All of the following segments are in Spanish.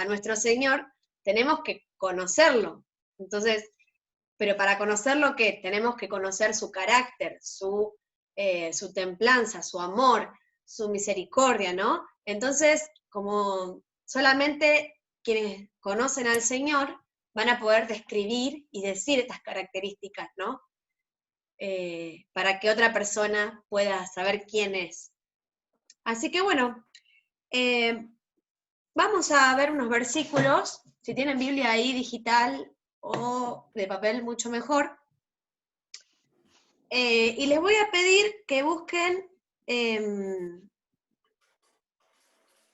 a nuestro Señor, tenemos que conocerlo. Entonces, pero para conocerlo, ¿qué? Tenemos que conocer su carácter, su templanza, su amor, su misericordia, ¿no? Entonces, como solamente quienes conocen al Señor van a poder describir y decir estas características, ¿no? Para que otra persona pueda saber quién es. Así que bueno, vamos a ver unos versículos, si tienen Biblia ahí digital o de papel, mucho mejor. Y les voy a pedir que busquen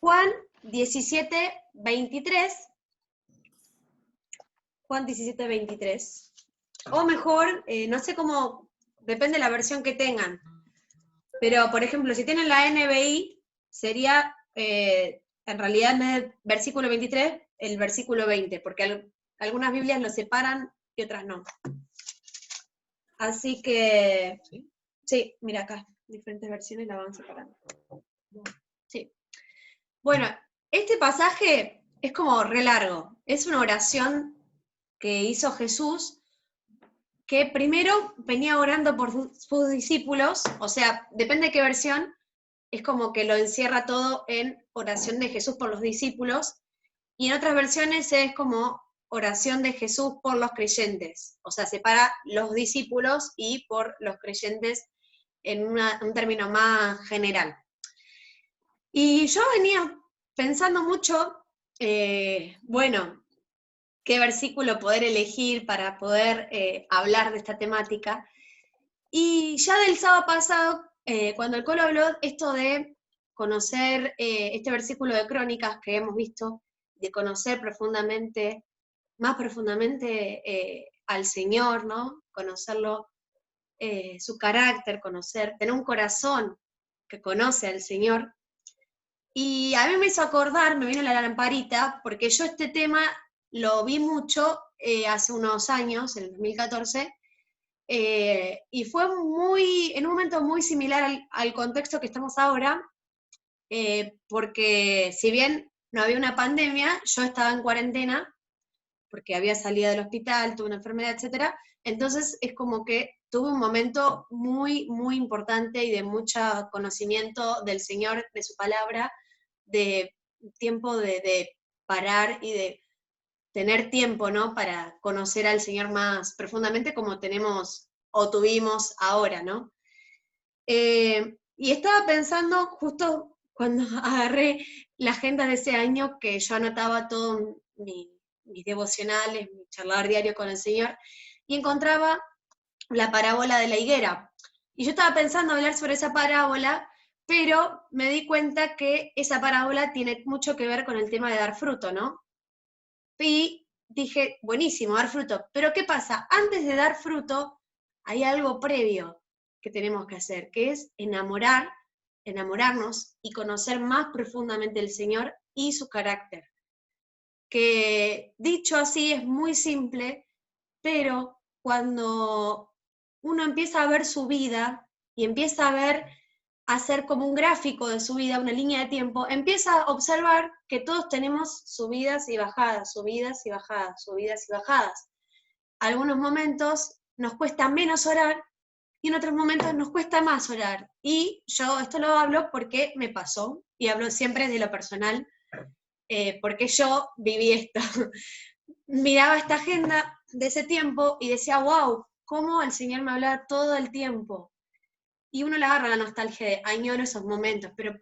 Juan 17, 23. Juan 17, 23. O mejor, no sé cómo, depende de la versión que tengan. Pero, por ejemplo, si tienen la NBI, sería, en realidad, en vez del versículo 23, el versículo 20, porque algunas Biblias lo separan y otras no. Así que, sí, mira acá, diferentes versiones la van separando. Sí. Bueno, este pasaje es como re largo. Es una oración que hizo Jesús, que primero venía orando por sus discípulos, o sea, depende de qué versión, es como que lo encierra todo en oración de Jesús por los discípulos, y en otras versiones es como oración de Jesús por los creyentes, o sea, separa los discípulos y por los creyentes en un término más general. Y yo venía pensando mucho, bueno, qué versículo poder elegir para poder hablar de esta temática. Y ya del sábado pasado, cuando el Colo habló esto de conocer este versículo de Crónicas que hemos visto, de conocer profundamente, más profundamente al Señor, ¿no? Conocerlo, su carácter, tener un corazón que conoce al Señor. Y a mí me hizo acordar, me vino la lamparita, porque yo este tema lo vi mucho hace unos años, en el 2014, y fue en un momento muy similar al contexto que estamos ahora, porque si bien no había una pandemia, yo estaba en cuarentena, porque había salido del hospital, tuve una enfermedad, etc. Entonces es como que tuve un momento muy, muy importante y de mucho conocimiento del Señor, de su palabra, de tiempo de parar y de tener tiempo, ¿no? Para conocer al Señor más profundamente como tenemos o tuvimos ahora, ¿no? Y estaba pensando justo cuando agarré la agenda de ese año, que yo anotaba todo mis devocionales, mi charlar diario con el Señor, y encontraba la parábola de la higuera. Y yo estaba pensando hablar sobre esa parábola, pero me di cuenta que esa parábola tiene mucho que ver con el tema de dar fruto, ¿no? Y dije, buenísimo, dar fruto. Pero ¿qué pasa? Antes de dar fruto, hay algo previo que tenemos que hacer, que es enamorarnos y conocer más profundamente el Señor y su carácter. Que dicho así es muy simple, pero cuando uno empieza a ver su vida y empieza a hacer como un gráfico de su vida, una línea de tiempo, empieza a observar que todos tenemos subidas y bajadas, subidas y bajadas, subidas y bajadas. Algunos momentos nos cuesta menos orar y en otros momentos nos cuesta más orar. Y yo esto lo hablo porque me pasó, y hablo siempre de lo personal, porque yo viví esto. Miraba esta agenda de ese tiempo y decía, wow, cómo el Señor me hablaba todo el tiempo. Y uno le agarra la nostalgia de añoro esos momentos, pero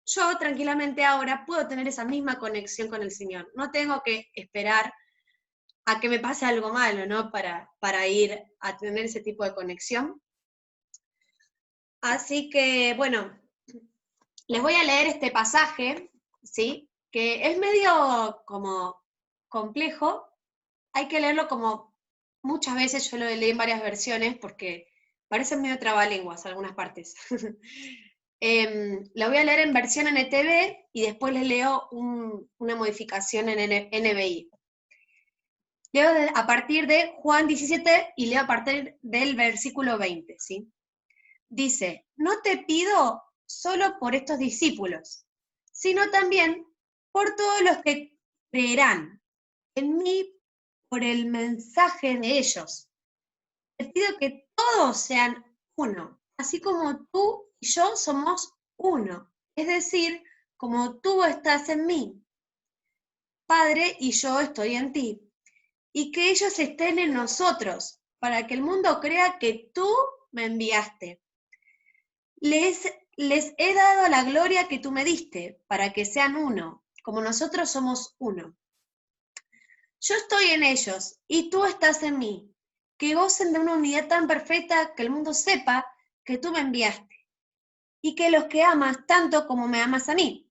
yo tranquilamente ahora puedo tener esa misma conexión con el Señor. No tengo que esperar a que me pase algo malo, ¿no? Para ir a tener ese tipo de conexión. Así que, bueno, les voy a leer este pasaje, ¿sí? Que es medio como complejo. Hay que leerlo como muchas veces, yo lo leí en varias versiones porque parecen medio trabalenguas algunas partes. Lo voy a leer en versión NTV y después les leo una modificación en NBI. Leo a partir de Juan 17 y leo a partir del versículo 20, ¿sí? Dice, no te pido solo por estos discípulos, sino también por todos los que creerán en mí por el mensaje de ellos. Te pido que todos sean uno, así como tú y yo somos uno, es decir, como tú estás en mí, Padre, y yo estoy en ti, y que ellos estén en nosotros, para que el mundo crea que tú me enviaste. Les he dado la gloria que tú me diste, para que sean uno, como nosotros somos uno. Yo estoy en ellos, y tú estás en mí, que gocen de una unidad tan perfecta que el mundo sepa que tú me enviaste, y que los que amas tanto como me amas a mí.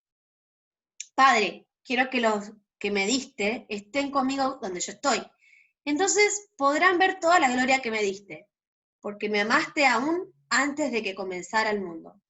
Padre, quiero que los que me diste estén conmigo donde yo estoy. Entonces podrán ver toda la gloria que me diste, porque me amaste aún antes de que comenzara el mundo.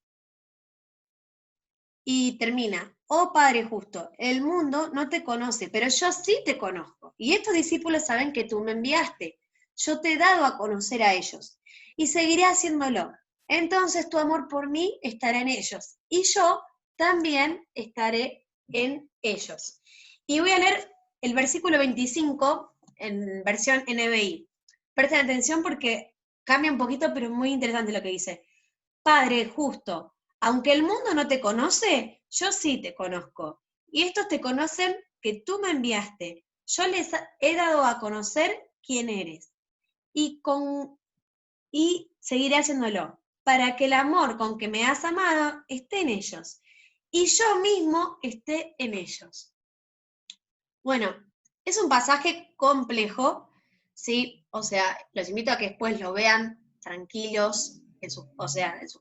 Y termina, oh Padre justo, el mundo no te conoce, pero yo sí te conozco. Y estos discípulos saben que tú me enviaste. Yo te he dado a conocer a ellos, y seguiré haciéndolo. Entonces tu amor por mí estará en ellos, y yo también estaré en ellos. Y voy a leer el versículo 25 en versión NBI. Presten atención porque cambia un poquito, pero es muy interesante lo que dice. Padre justo, aunque el mundo no te conoce, yo sí te conozco. Y estos te conocen que tú me enviaste. Yo les he dado a conocer quién eres. Y seguiré haciéndolo, para que el amor con que me has amado esté en ellos. Y yo mismo esté en ellos. Bueno, es un pasaje complejo, ¿sí? O sea, los invito a que después lo vean tranquilos, en sus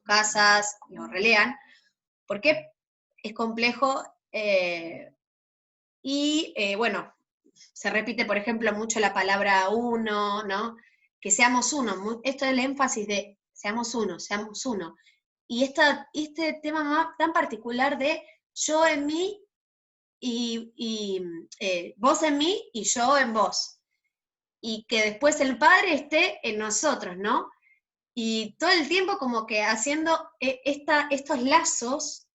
casas, lo relean, porque es complejo bueno, se repite, por ejemplo, mucho la palabra uno, ¿no? Que seamos uno, esto es el énfasis de seamos uno. Y este tema tan particular de yo en mí y vos en mí y yo en vos. Y que después el Padre esté en nosotros, ¿no? Y todo el tiempo como que haciendo estos lazos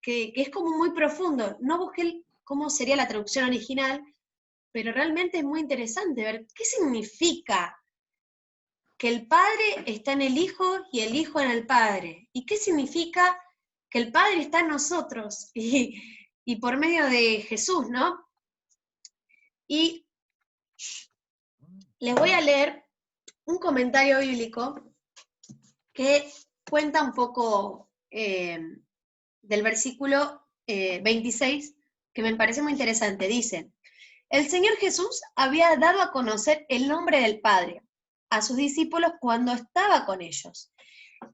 que es como muy profundo. No busqué cómo sería la traducción original, pero realmente es muy interesante ver qué significa que el Padre está en el Hijo y el Hijo en el Padre. ¿Y qué significa que el Padre está en nosotros y por medio de Jesús, ¿no? Y les voy a leer un comentario bíblico que cuenta un poco del versículo 26, que me parece muy interesante. Dice, el Señor Jesús había dado a conocer el nombre del Padre a sus discípulos cuando estaba con ellos.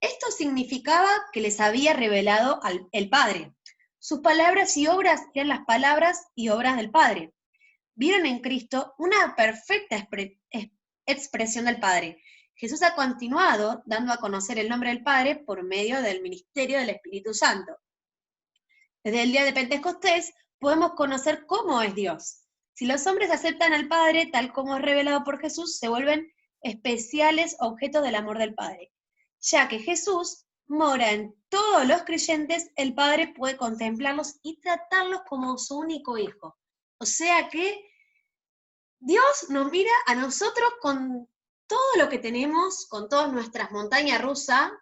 Esto significaba que les había revelado el Padre. Sus palabras y obras eran las palabras y obras del Padre. Vieron en Cristo una perfecta expresión del Padre. Jesús ha continuado dando a conocer el nombre del Padre por medio del ministerio del Espíritu Santo. Desde el día de Pentecostés podemos conocer cómo es Dios. Si los hombres aceptan al Padre tal como es revelado por Jesús, se vuelven especiales objetos del amor del Padre. Ya que Jesús mora en todos los creyentes, el Padre puede contemplarlos y tratarlos como su único hijo. O sea que Dios nos mira a nosotros con todo lo que tenemos, con todas nuestras montañas rusas,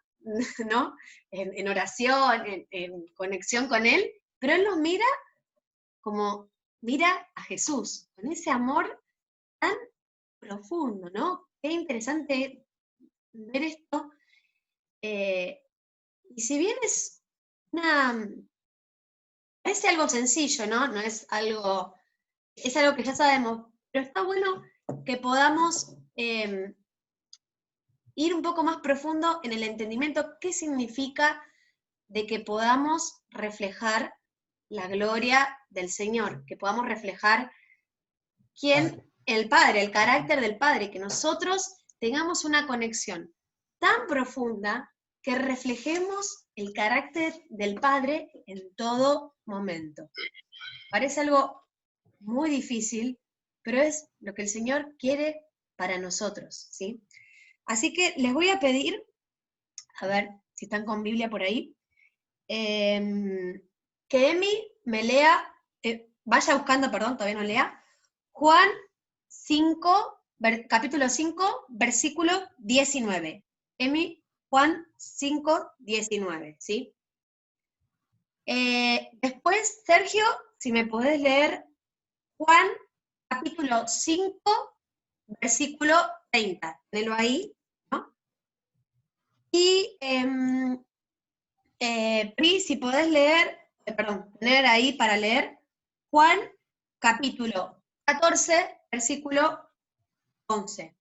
¿no? En oración, en conexión con Él, pero Él nos mira como mira a Jesús, con ese amor tan profundo, ¿no? Qué interesante ver esto. Y si bien parece algo sencillo, ¿no? No es algo, es algo que ya sabemos, pero está bueno que podamos ir un poco más profundo en el entendimiento qué significa de que podamos reflejar la gloria del Señor, que podamos reflejar el Padre, el carácter del Padre, que nosotros tengamos una conexión tan profunda que reflejemos el carácter del Padre en todo momento. Parece algo muy difícil, pero es lo que el Señor quiere para nosotros, ¿sí? Así que les voy a pedir, a ver si están con Biblia por ahí, que Emi me lea vaya buscando, perdón, todavía no lea, Juan 5, capítulo 5, versículo 19. Emi, Juan 5, 19, ¿sí? Después, Sergio, si me podés leer Juan capítulo 5, versículo 30. Tenelo ahí, ¿no? Y Pri, si podés leer, tener ahí para leer Juan capítulo 14, versículo 11.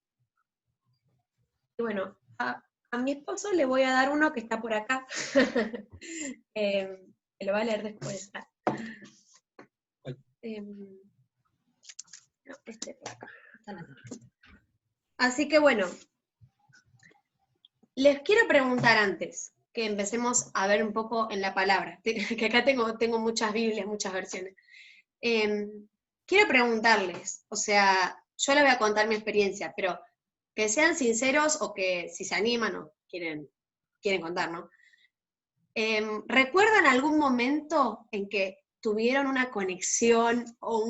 Y bueno, a mi esposo le voy a dar uno que está por acá. Que lo va a leer después. No, este por acá. Así que bueno, les quiero preguntar antes que empecemos a ver un poco en la palabra, que acá tengo muchas Biblias, muchas versiones. Quiero preguntarles, o sea, yo les voy a contar mi experiencia, pero que sean sinceros o que si se animan o quieren contar, ¿no? ¿Recuerdan algún momento en que tuvieron una conexión o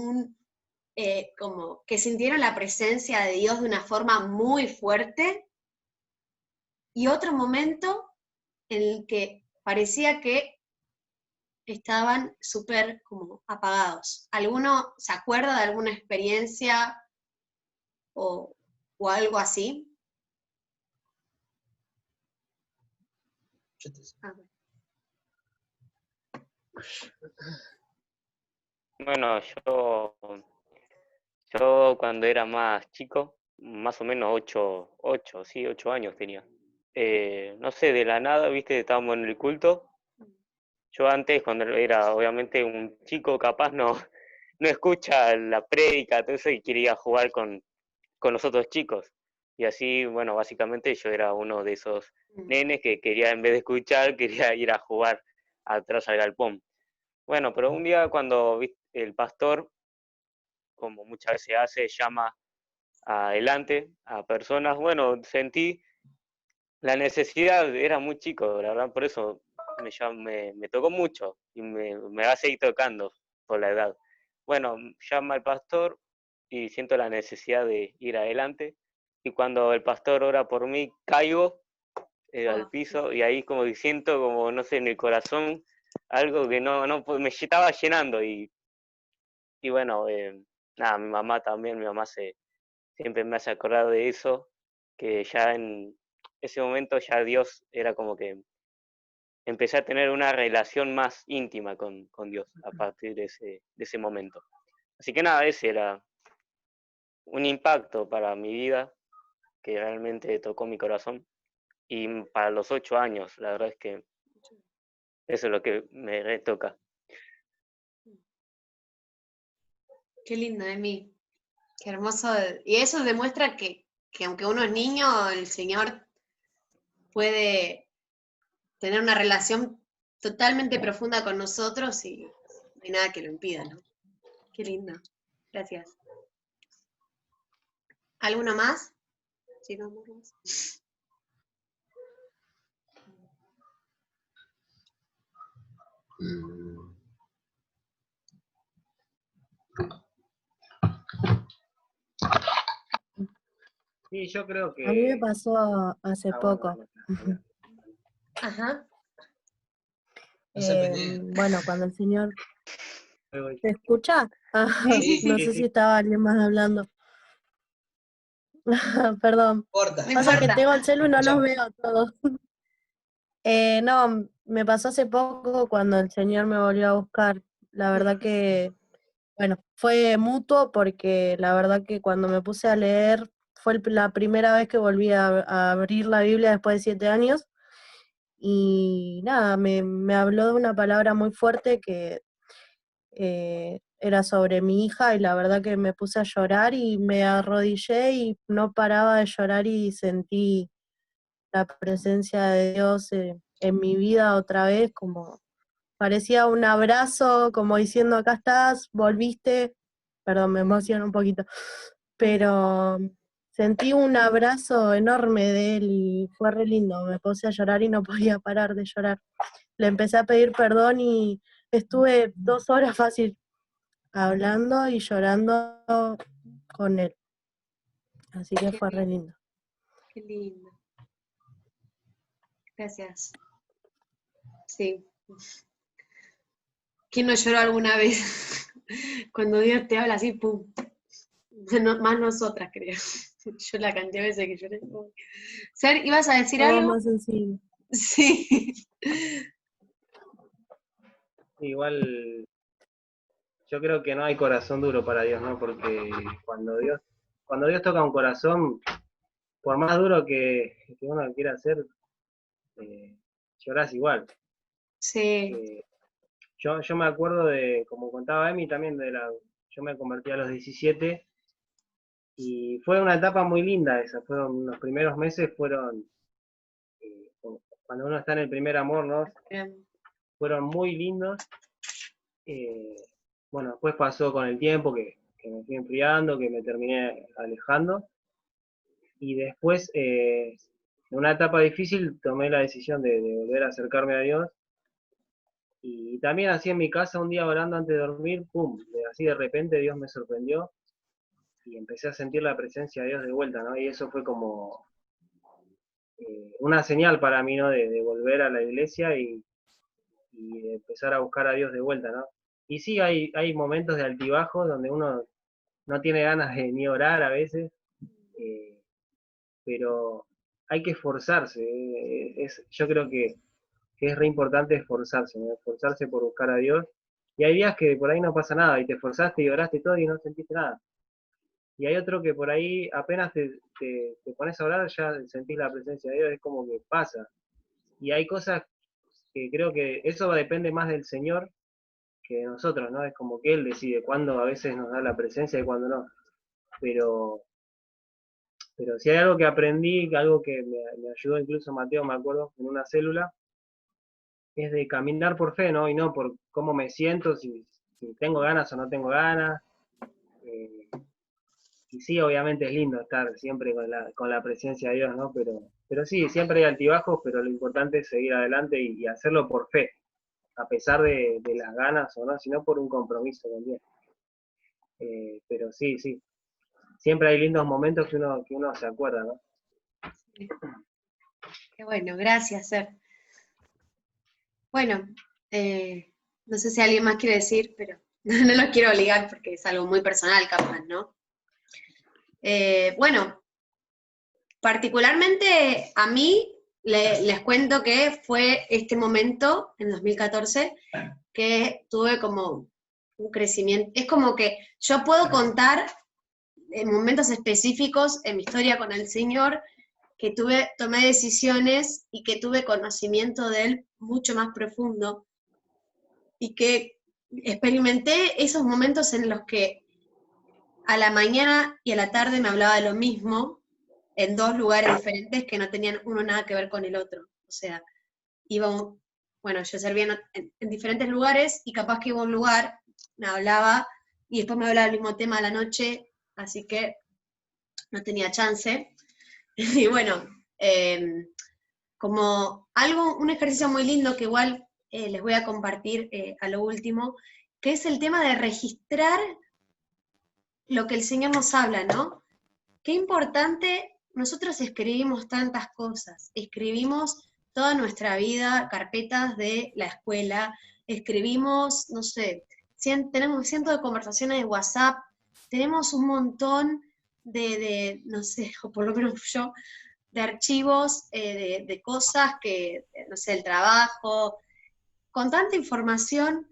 como que sintieron la presencia de Dios de una forma muy fuerte? Y otro momento en el que parecía que estaban súper como apagados. ¿Alguno se acuerda de alguna experiencia o algo así? Bueno, yo cuando era más chico, más o menos 8 años tenía. No sé, de la nada, viste, estábamos en el culto. Yo antes, cuando era obviamente un chico, capaz no escucha la prédica, todo eso, y quería jugar con los otros chicos. Y así, bueno, básicamente yo era uno de esos nenes que quería, en vez de escuchar, quería ir a jugar atrás al galpón. Bueno, pero un día cuando el pastor, como muchas veces hace, llama adelante a personas, bueno, sentí la necesidad, era muy chico, la verdad, por eso me tocó mucho y me va a seguir tocando por la edad. Bueno, llama al pastor y siento la necesidad de ir adelante, y cuando el pastor ora por mí, caigo al piso, y ahí como que siento como, no sé, en el corazón algo que no me estaba llenando, y bueno, nada, mi mamá siempre me hace acordar de eso, que ya en ese momento ya Dios era como que empecé a tener una relación más íntima con Dios a partir de ese momento. Así que nada, ese era un impacto para mi vida que realmente tocó mi corazón. Y para los 8 años, la verdad es que eso es lo que me retoca. Qué lindo, Emi. Qué hermoso. Y eso demuestra que aunque uno es niño, el Señor puede tener una relación totalmente profunda con nosotros y no hay nada que lo impida, ¿no? Qué lindo. Gracias. ¿Alguno más? Sí, no, más. Sí, yo creo que... A mí me pasó hace poco. Bueno. Ajá. Bueno, cuando el Señor... ¿Se escucha? No sé si estaba alguien más hablando. Perdón. Pasa que tengo el celu y no los veo todos. No, me pasó hace poco cuando el Señor me volvió a buscar. La verdad que, bueno, fue mutuo porque la verdad que cuando me puse a leer fue la primera vez que volví a abrir la Biblia después de 7 años. Y nada, me habló de una palabra muy fuerte que era sobre mi hija, y la verdad que me puse a llorar y me arrodillé y no paraba de llorar, y sentí la presencia de Dios en mi vida otra vez, como parecía un abrazo, como diciendo, acá estás, volviste. Perdón, me emociono un poquito, pero sentí un abrazo enorme de él y fue re lindo. Me puse a llorar y no podía parar de llorar. Le empecé a pedir perdón y estuve 2 horas fácil hablando y llorando con él. Así que Qué fue re lindo, lindo. qué lindo. Gracias. Sí. ¿Quién no lloró alguna vez? Cuando Dios te habla así, pum. Más nosotras, creo. Yo la cantidad de veces que lloré. Ser, ¿ibas a decir Somos algo? más sensibles. Sí. Igual, yo creo que no hay corazón duro para Dios, ¿no? Porque cuando Dios toca un corazón, por más duro que uno quiera hacer, llorás igual. Sí. Eh, yo me acuerdo de, como contaba Emi, también yo me convertí a los 17 y fue una etapa muy linda esa, los primeros meses eh, cuando uno está en el primer amor, ¿no? Fueron muy lindos. Eh, bueno, después pasó con el tiempo que me fui enfriando, que me terminé alejando. Y después, en una etapa difícil, tomé la decisión de volver a acercarme a Dios. Y también así en mi casa, un día orando antes de dormir, ¡pum! Así de repente Dios me sorprendió y empecé a sentir la presencia de Dios de vuelta, ¿no? Y eso fue como una señal para mí, ¿no? De volver a la iglesia y de empezar a buscar a Dios de vuelta, ¿no? Y sí, hay momentos de altibajo donde uno no tiene ganas de ni orar a veces, eh, pero hay que esforzarse. Yo creo que es re importante esforzarse, ¿no? Esforzarse por buscar a Dios. Y hay días que por ahí no pasa nada, y te esforzaste y oraste todo y no sentiste nada. Y hay otro que por ahí apenas te pones a orar, ya sentís la presencia de Dios, es como que pasa. Y hay cosas que creo que eso depende más del Señor que de nosotros, ¿no? Es como que Él decide cuándo a veces nos da la presencia y cuándo no. Pero si hay algo que aprendí, algo que me ayudó incluso Mateo, me acuerdo, en una célula, es de caminar por fe, ¿no? Y no por cómo me siento, si tengo ganas o no tengo ganas. Eh, y sí, obviamente es lindo estar siempre con la presencia de Dios, ¿no? Pero sí, siempre hay altibajos, pero lo importante es seguir adelante y hacerlo por fe, a pesar de las ganas o no, sino por un compromiso también. Pero sí, sí, siempre hay lindos momentos que uno se acuerda, ¿no? Qué bueno, gracias, Ser. Bueno, no sé si alguien más quiere decir, pero no lo quiero obligar porque es algo muy personal, capaz, ¿no? Bueno, particularmente a mí les cuento que fue este momento, en 2014, que tuve como un crecimiento. Es como que yo puedo contar en momentos específicos en mi historia con el Señor que tomé decisiones y que tuve conocimiento de Él mucho más profundo y que experimenté esos momentos en los que a la mañana y a la tarde me hablaba de lo mismo en dos lugares diferentes que no tenían uno nada que ver con el otro. O sea, bueno, yo servía en diferentes lugares y capaz que iba a un lugar, me hablaba y después me hablaba del mismo tema a la noche, así que no tenía chance. Y bueno, como un ejercicio muy lindo que igual les voy a compartir a lo último, que es el tema de registrar lo que el Señor nos habla, ¿no? Qué importante, nosotros escribimos tantas cosas, escribimos toda nuestra vida, carpetas de la escuela, escribimos, no sé, tenemos cientos de conversaciones de WhatsApp, tenemos un montón no sé, o por lo menos yo, de archivos, de cosas que, no sé, el trabajo, con tanta información,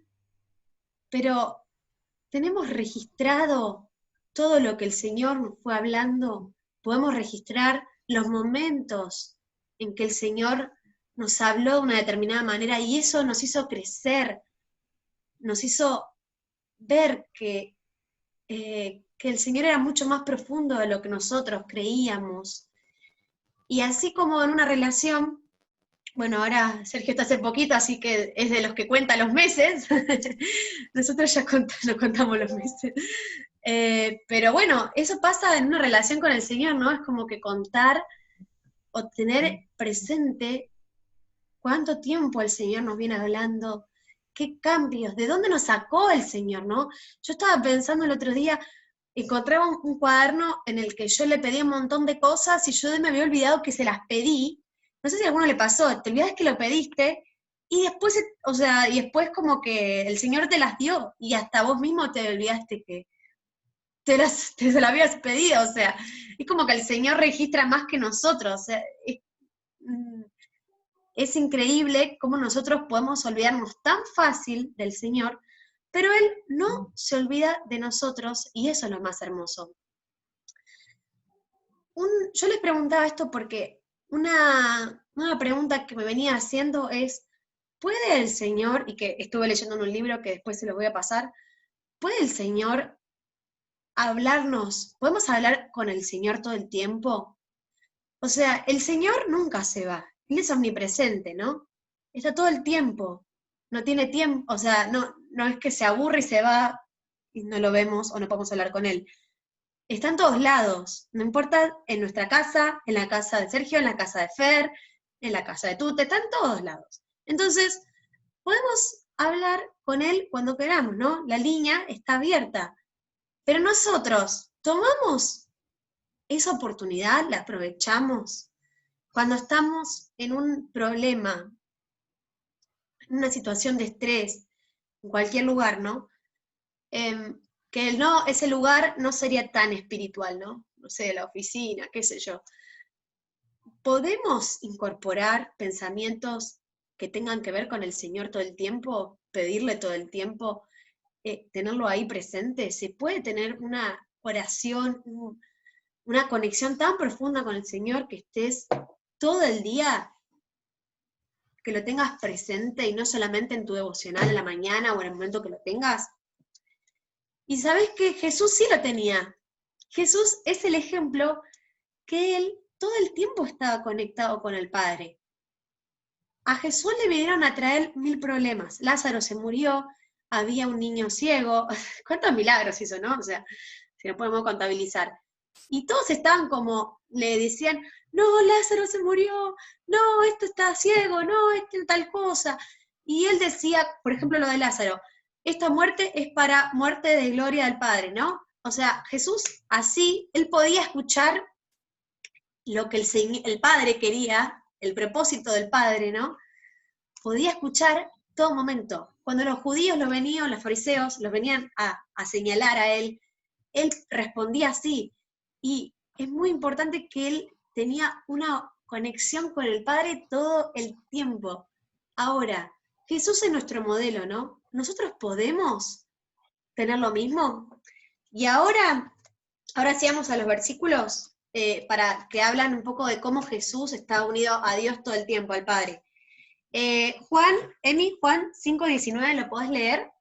pero tenemos registrado todo lo que el Señor nos fue hablando, podemos registrar los momentos en que el Señor nos habló de una determinada manera y eso nos hizo crecer, nos hizo ver que el Señor era mucho más profundo de lo que nosotros creíamos. Y así como en una relación, bueno, ahora Sergio está hace poquito, así que es de los que cuenta los meses, nosotros ya no contamos los meses. Pero bueno, eso pasa en una relación con el Señor, ¿no? Es como que contar o tener presente cuánto tiempo el Señor nos viene hablando, qué cambios, de dónde nos sacó el Señor, ¿no? Yo estaba pensando el otro día, encontraba un cuaderno en el que yo le pedí un montón de cosas y yo me había olvidado que se las pedí. No sé si a alguno le pasó, te olvidas que lo pediste y después, o sea, y después como que el Señor te las dio y hasta vos mismo te olvidaste que te se las habías pedido, o sea, es como que el Señor registra más que nosotros, o sea, es increíble cómo nosotros podemos olvidarnos tan fácil del Señor, pero Él no se olvida de nosotros y eso es lo más hermoso. Yo les preguntaba esto porque una pregunta que me venía haciendo es, ¿puede el Señor, y que estuve leyendo en un libro que después se lo voy a pasar, ¿puede el Señor hablarnos? ¿Podemos hablar con el Señor todo el tiempo? O sea, el Señor nunca se va, Él es omnipresente, ¿no? Está todo el tiempo, no tiene tiempo, o sea, no es que se aburre y se va y no lo vemos o no podemos hablar con Él. Está en todos lados, no importa en nuestra casa, en la casa de Sergio, en la casa de Fer, en la casa de Tute, está en todos lados. Entonces, podemos hablar con Él cuando queramos, ¿no? La línea está abierta, pero nosotros tomamos esa oportunidad, la aprovechamos. Cuando estamos en un problema, en una situación de estrés, en cualquier lugar, ¿no? Que no, ese lugar no sería tan espiritual, ¿no? No sé, la oficina, qué sé yo. ¿Podemos incorporar pensamientos que tengan que ver con el Señor todo el tiempo? ¿Pedirle todo el tiempo? ¿Tenerlo ahí presente? ¿Se puede tener una oración, una conexión tan profunda con el Señor que estés todo el día, que lo tengas presente y no solamente en tu devocional en la mañana o en el momento que lo tengas? Y sabes que Jesús sí lo tenía. Jesús es el ejemplo que Él todo el tiempo estaba conectado con el Padre. A Jesús le vinieron a traer 1000 problemas. Lázaro se murió, había un niño ciego. ¿Cuántos milagros hizo, no? O sea, si no podemos contabilizar. Y todos estaban como, le decían, no, Lázaro se murió, no, esto está ciego, no, esto tal cosa. Y él decía, por ejemplo, lo de Lázaro, esta muerte es para muerte de gloria del Padre, ¿no? O sea, Jesús así, él podía escuchar lo que el Padre quería, el propósito del Padre, ¿no? Podía escuchar todo momento. Cuando los judíos los fariseos, los venían a señalar a él respondía así. Y es muy importante que él tenía una conexión con el Padre todo el tiempo. Ahora, Jesús es nuestro modelo, ¿no? ¿Nosotros podemos tener lo mismo? Y ahora sí vamos a los versículos para que hablan un poco de cómo Jesús está unido a Dios todo el tiempo, al Padre. Juan 5:19, ¿lo podés leer?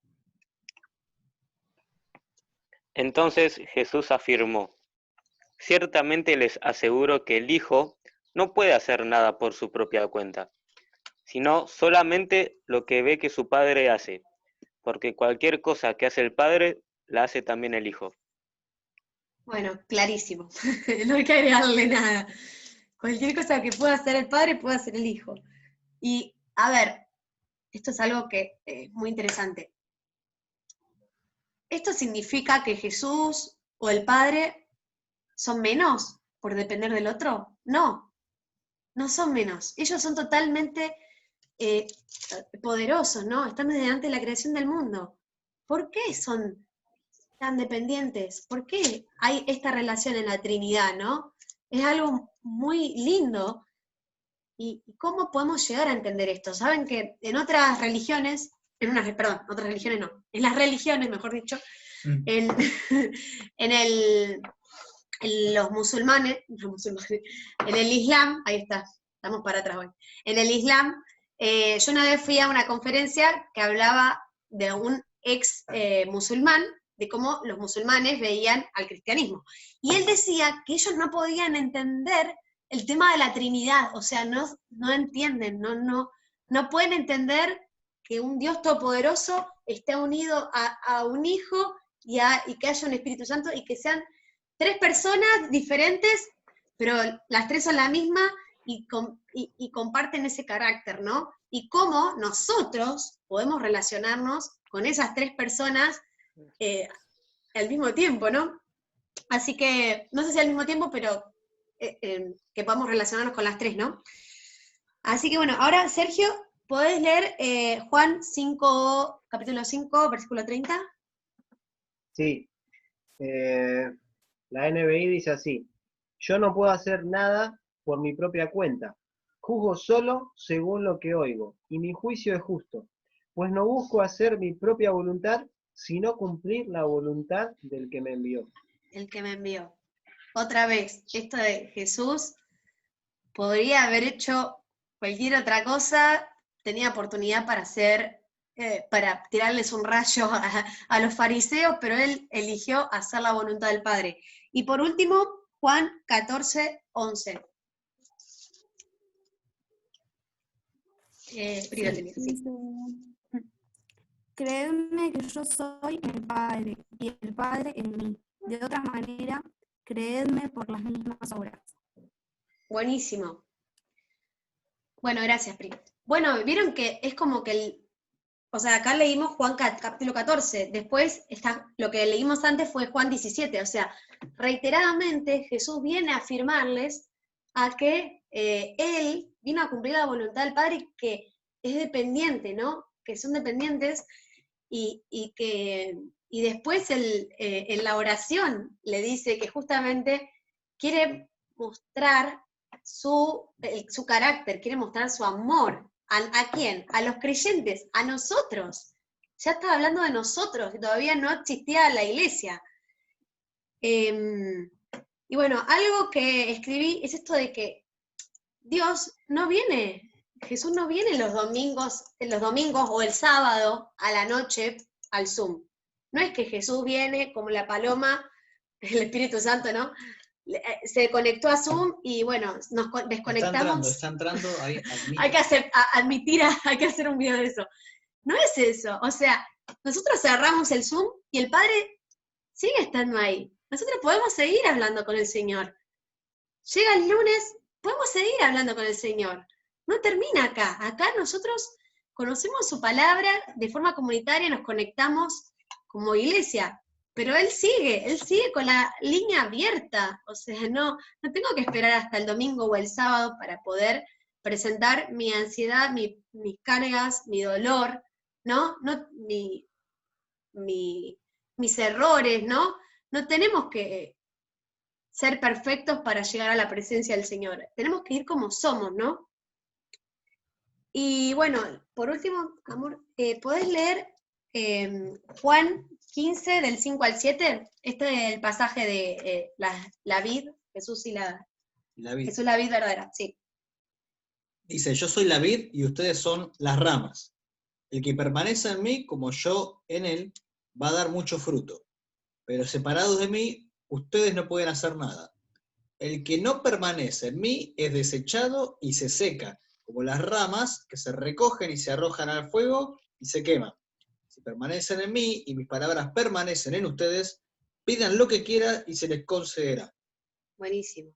Entonces Jesús afirmó: ciertamente les aseguro que el Hijo no puede hacer nada por su propia cuenta, sino solamente lo que ve que su Padre hace, porque cualquier cosa que hace el Padre, la hace también el Hijo. Bueno, clarísimo, no hay que agregarle nada. Cualquier cosa que pueda hacer el Padre, puede hacer el Hijo. Y, a ver, esto es algo que es muy interesante. ¿Esto significa que Jesús o el Padre son menos por depender del otro? No, no son menos. Ellos son totalmente poderosos, ¿no? Están desde antes de la creación del mundo. ¿Por qué son tan dependientes? ¿Por qué hay esta relación en la Trinidad, no? Es algo muy lindo. ¿Y cómo podemos llegar a entender esto? Saben que en otras religiones, otras religiones no, en las religiones, mejor dicho, en los musulmanes, en el Islam, ahí está, estamos para atrás hoy, en el Islam, yo una vez fui a una conferencia que hablaba de un ex musulmán, de cómo los musulmanes veían al cristianismo. Y él decía que ellos no podían entender el tema de la Trinidad, o sea, no entienden, no pueden entender que un Dios todopoderoso esté unido a un Hijo y que haya un Espíritu Santo y que sean 3 personas diferentes, pero las 3 son la misma y comparten ese carácter, ¿no? Y cómo nosotros podemos relacionarnos con esas tres personas al mismo tiempo, ¿no? Así que, no sé si al mismo tiempo, pero que podamos relacionarnos con las tres, ¿no? Así que bueno, ahora Sergio, ¿podés leer Juan 5, capítulo 5, versículo 30? Sí. La NBI dice así: yo no puedo hacer nada por mi propia cuenta. Juzgo solo según lo que oigo, y mi juicio es justo, pues no busco hacer mi propia voluntad, sino cumplir la voluntad del que me envió. El que me envió. Otra vez, esto de Jesús podría haber hecho cualquier otra cosa, tenía oportunidad para hacer, para tirarles un rayo a los fariseos, pero él eligió hacer la voluntad del Padre. Y por último, Juan 14, 11. Sí. Creedme que yo soy el Padre, y el Padre en mí. De otra manera, creedme por las mismas obras. Buenísimo. Bueno, gracias, Pri. Bueno, vieron que es como que o sea, acá leímos Juan capítulo 14, después lo que leímos antes fue Juan 17, o sea, reiteradamente Jesús viene a afirmarles a que Él vino a cumplir la voluntad del Padre, que es dependiente, ¿no? Que son dependientes y después en la oración le dice que justamente quiere mostrar su carácter, quiere mostrar su amor. ¿A quién? A los creyentes, a nosotros. Ya estaba hablando de nosotros, y todavía no existía la iglesia. Y bueno, algo que escribí es esto de que Dios no viene, Jesús no viene los domingos o el sábado a la noche al Zoom. No es que Jesús viene como la paloma, el Espíritu Santo, ¿no? Se conectó a Zoom y bueno, nos desconectamos. Está entrando ahí. Hay que hay que hacer un video de eso. No es eso, o sea, nosotros cerramos el Zoom y el Padre sigue estando ahí. Nosotros podemos seguir hablando con el Señor. Llega el lunes, podemos seguir hablando con el Señor. No termina acá. Acá nosotros conocemos su palabra de forma comunitaria, nos conectamos como iglesia. Pero Él sigue con la línea abierta, o sea, no tengo que esperar hasta el domingo o el sábado para poder presentar mi ansiedad, mis cargas, mi dolor, ¿no? Mis errores, ¿no? No tenemos que ser perfectos para llegar a la presencia del Señor, tenemos que ir como somos, ¿no? Y bueno, por último, amor, ¿podés leer Juan 15, del 5 al 7, este es el pasaje de la vid, Jesús y la vid. Jesús la vid verdadera, sí. Dice, yo soy la vid y ustedes son las ramas. El que permanece en mí, como yo en él, va a dar mucho fruto. Pero separados de mí, ustedes no pueden hacer nada. El que no permanece en mí es desechado y se seca, como las ramas que se recogen y se arrojan al fuego y se queman. Si permanecen en mí y mis palabras permanecen en ustedes, pidan lo que quieran y se les concederá. Buenísimo.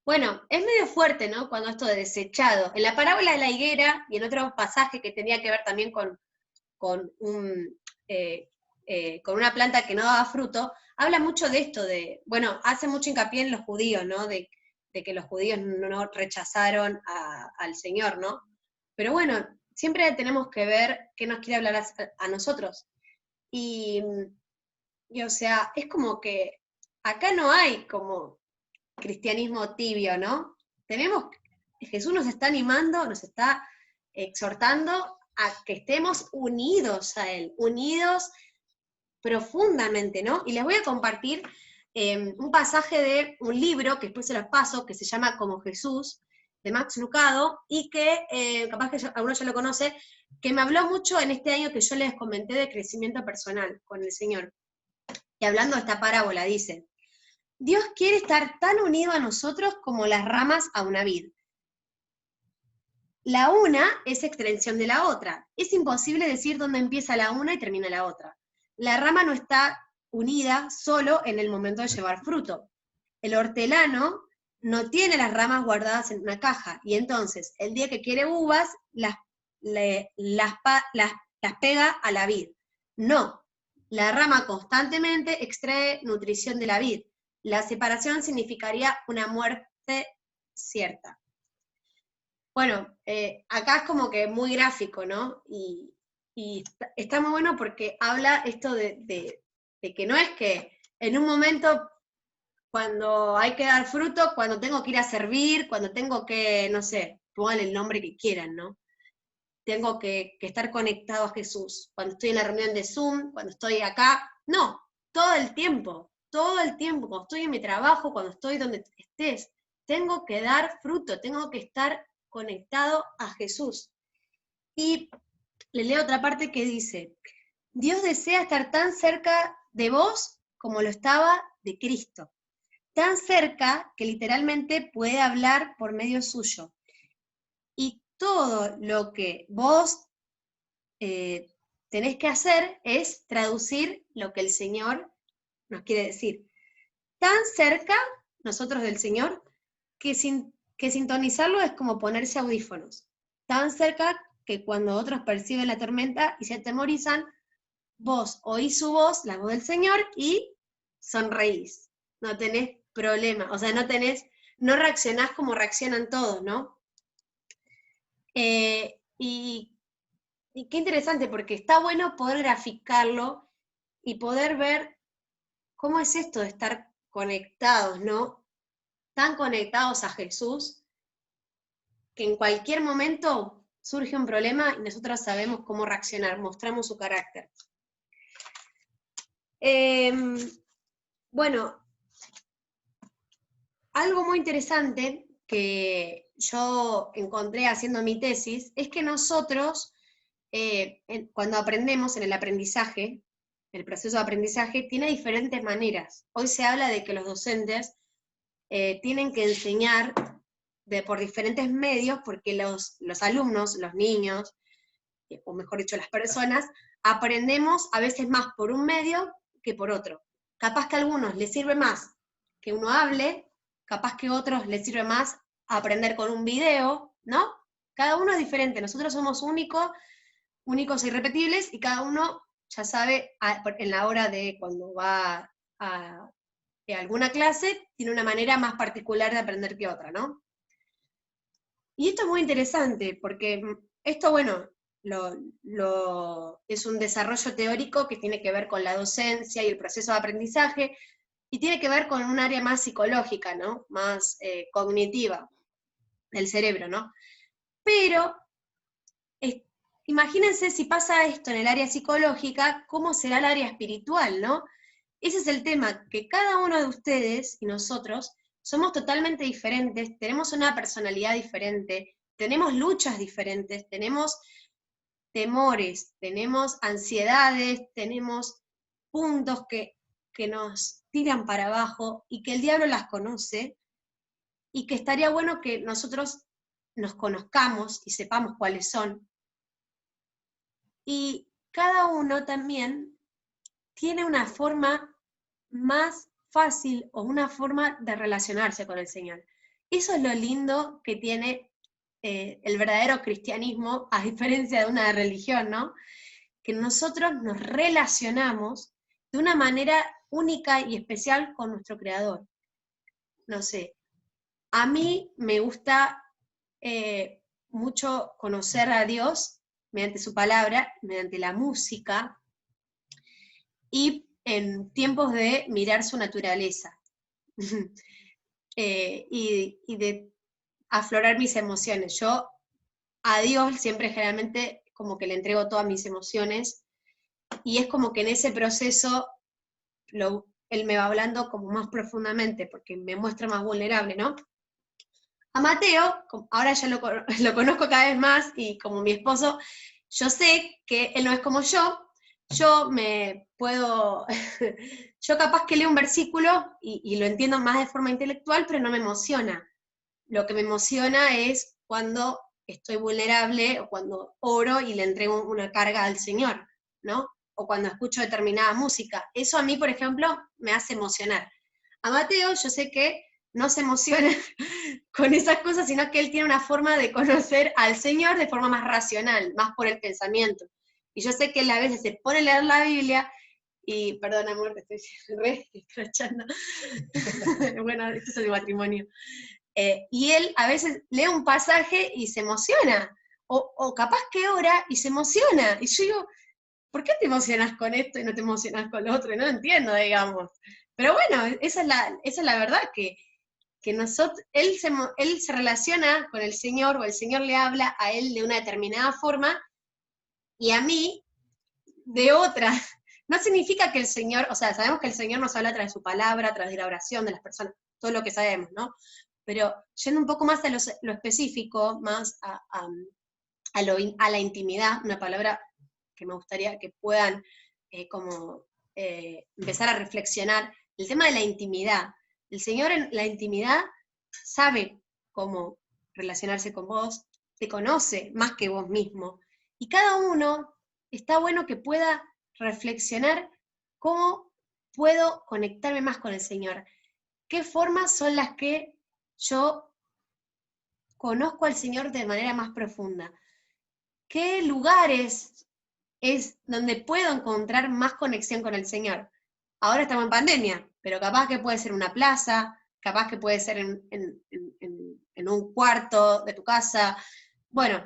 Bueno, es medio fuerte, ¿no? Cuando esto de desechado. En la parábola de la higuera y en otro pasaje que tenía que ver también con una planta que no daba fruto, habla mucho de esto, bueno, hace mucho hincapié en los judíos, ¿no? De que los judíos no rechazaron al Señor, ¿no? Pero bueno, siempre tenemos que ver qué nos quiere hablar a nosotros. Y o sea, es como que acá no hay como cristianismo tibio, ¿no? Jesús nos está animando, nos está exhortando a que estemos unidos a Él, unidos profundamente, ¿no? Y les voy a compartir un pasaje de un libro, que después se los paso, que se llama Como Jesús, de Max Lucado, y que capaz que alguno ya lo conoce, que me habló mucho en este año que yo les comenté de crecimiento personal con el Señor. Y hablando de esta parábola, dice, Dios quiere estar tan unido a nosotros como las ramas a una vid. La una es extensión de la otra. Es imposible decir dónde empieza la una y termina la otra. La rama no está unida solo en el momento de llevar fruto. El hortelano no tiene las ramas guardadas en una caja, y entonces el día que quiere uvas, las pega a la vid. No, la rama constantemente extrae nutrición de la vid. La separación significaría una muerte cierta. Bueno, acá es como que muy gráfico, ¿no? Y está muy bueno porque habla esto de que no es que en un momento, cuando hay que dar fruto, cuando tengo que ir a servir, cuando tengo que, no sé, pongan el nombre que quieran, ¿no? Tengo que estar conectado a Jesús. Cuando estoy en la reunión de Zoom, cuando estoy acá, no, todo el tiempo, cuando estoy en mi trabajo, cuando estoy donde estés, tengo que dar fruto, tengo que estar conectado a Jesús. Y le leo otra parte que dice, Dios desea estar tan cerca de vos como lo estaba de Cristo. Tan cerca que literalmente puede hablar por medio suyo. Y todo lo que vos tenés que hacer es traducir lo que el Señor nos quiere decir. Tan cerca nosotros del Señor que sintonizarlo es como ponerse audífonos. Tan cerca que cuando otros perciben la tormenta y se atemorizan, vos oís su voz, la voz del Señor, y sonreís. No tenés problema, o sea, no reaccionás como reaccionan todos, ¿no? Y qué interesante, porque está bueno poder graficarlo y poder ver cómo es esto de estar conectados, ¿no? Tan conectados a Jesús, que en cualquier momento surge un problema y nosotros sabemos cómo reaccionar, mostramos su carácter. Bueno, algo muy interesante que yo encontré haciendo mi tesis es que nosotros, cuando aprendemos en el aprendizaje, el proceso de aprendizaje tiene diferentes maneras. Hoy se habla de que los docentes tienen que enseñar por diferentes medios porque los alumnos, los niños, o mejor dicho, las personas, aprendemos a veces más por un medio que por otro. Capaz que a algunos les sirve más que uno hable, capaz que a otros les sirve más aprender con un video, ¿no? Cada uno es diferente, nosotros somos únicos e irrepetibles, y cada uno ya sabe en la hora de cuando va a alguna clase, tiene una manera más particular de aprender que otra, ¿no? Y esto es muy interesante, porque esto, bueno, es un desarrollo teórico que tiene que ver con la docencia y el proceso de aprendizaje, y tiene que ver con un área más psicológica, ¿no? Más cognitiva del cerebro, ¿no? Pero imagínense si pasa esto en el área psicológica, ¿cómo será el área espiritual, no? Ese es el tema, que cada uno de ustedes y nosotros somos totalmente diferentes, tenemos una personalidad diferente, tenemos luchas diferentes, tenemos temores, tenemos ansiedades, tenemos puntos que nos tiran para abajo y que el diablo las conoce, y que estaría bueno que nosotros nos conozcamos y sepamos cuáles son. Y cada uno también tiene una forma más fácil o una forma de relacionarse con el Señor. Eso es lo lindo que tiene el verdadero cristianismo, a diferencia de una religión, ¿no? Que nosotros nos relacionamos de una manera única y especial con nuestro Creador. No sé, a mí me gusta mucho conocer a Dios mediante su palabra, mediante la música, y en tiempos de mirar su naturaleza, y de aflorar mis emociones. Yo a Dios siempre generalmente como que le entrego todas mis emociones, y es como que en ese proceso Él me va hablando como más profundamente, porque me muestra más vulnerable, ¿no? A Mateo, ahora ya lo conozco cada vez más, y como mi esposo, yo sé que él no es como yo yo capaz que leo un versículo y lo entiendo más de forma intelectual, pero no me emociona. Lo que me emociona es cuando estoy vulnerable, o cuando oro y le entrego una carga al Señor, ¿no? O cuando escucho determinada música. Eso a mí, por ejemplo, me hace emocionar. A Mateo yo sé que no se emociona con esas cosas, sino que él tiene una forma de conocer al Señor de forma más racional, más por el pensamiento. Y yo sé que él a veces se pone a leer la Biblia, y, perdón amor, te estoy re escrachando. Bueno, esto es el matrimonio. Y él a veces lee un pasaje y se emociona, o capaz que ora y se emociona, y yo digo, ¿por qué te emocionas con esto y no te emocionas con lo otro? Y no entiendo, digamos. Pero bueno, esa es la verdad, que él se relaciona con el Señor, o el Señor le habla a él de una determinada forma, y a mí de otra. No significa que el Señor, o sea, sabemos que el Señor nos habla a través de su palabra, a través de la oración de las personas, todo lo que sabemos, ¿no? Pero yendo un poco más a lo específico, más a la intimidad, una palabra que me gustaría que puedan empezar a reflexionar, el tema de la intimidad. El Señor en la intimidad sabe cómo relacionarse con vos, te conoce más que vos mismo, y cada uno está bueno que pueda reflexionar cómo puedo conectarme más con el Señor, qué formas son las que yo conozco al Señor de manera más profunda, qué lugares es donde puedo encontrar más conexión con el Señor. Ahora estamos en pandemia, pero capaz que puede ser una plaza, capaz que puede ser en un cuarto de tu casa, bueno,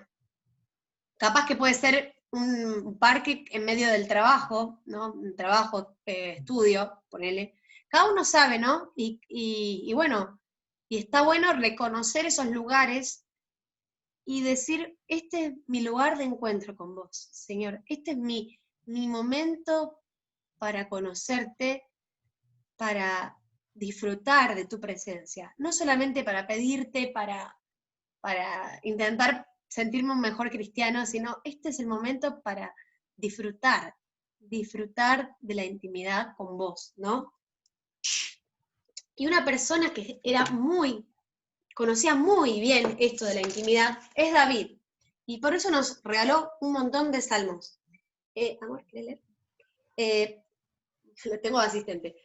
capaz que puede ser un parque en medio del trabajo, ¿no? Un trabajo, estudio, ponele. Cada uno sabe, ¿no? Y bueno, y está bueno reconocer esos lugares y decir, este es mi lugar de encuentro con vos, Señor. Este es mi momento para conocerte, para disfrutar de tu presencia. No solamente para pedirte, para intentar sentirme un mejor cristiano, sino este es el momento para disfrutar de la intimidad con vos, ¿no? Y una persona que conocía muy bien esto de la intimidad es David, y por eso nos regaló un montón de salmos. Amor, ¿querés leer? Lo tengo de asistente.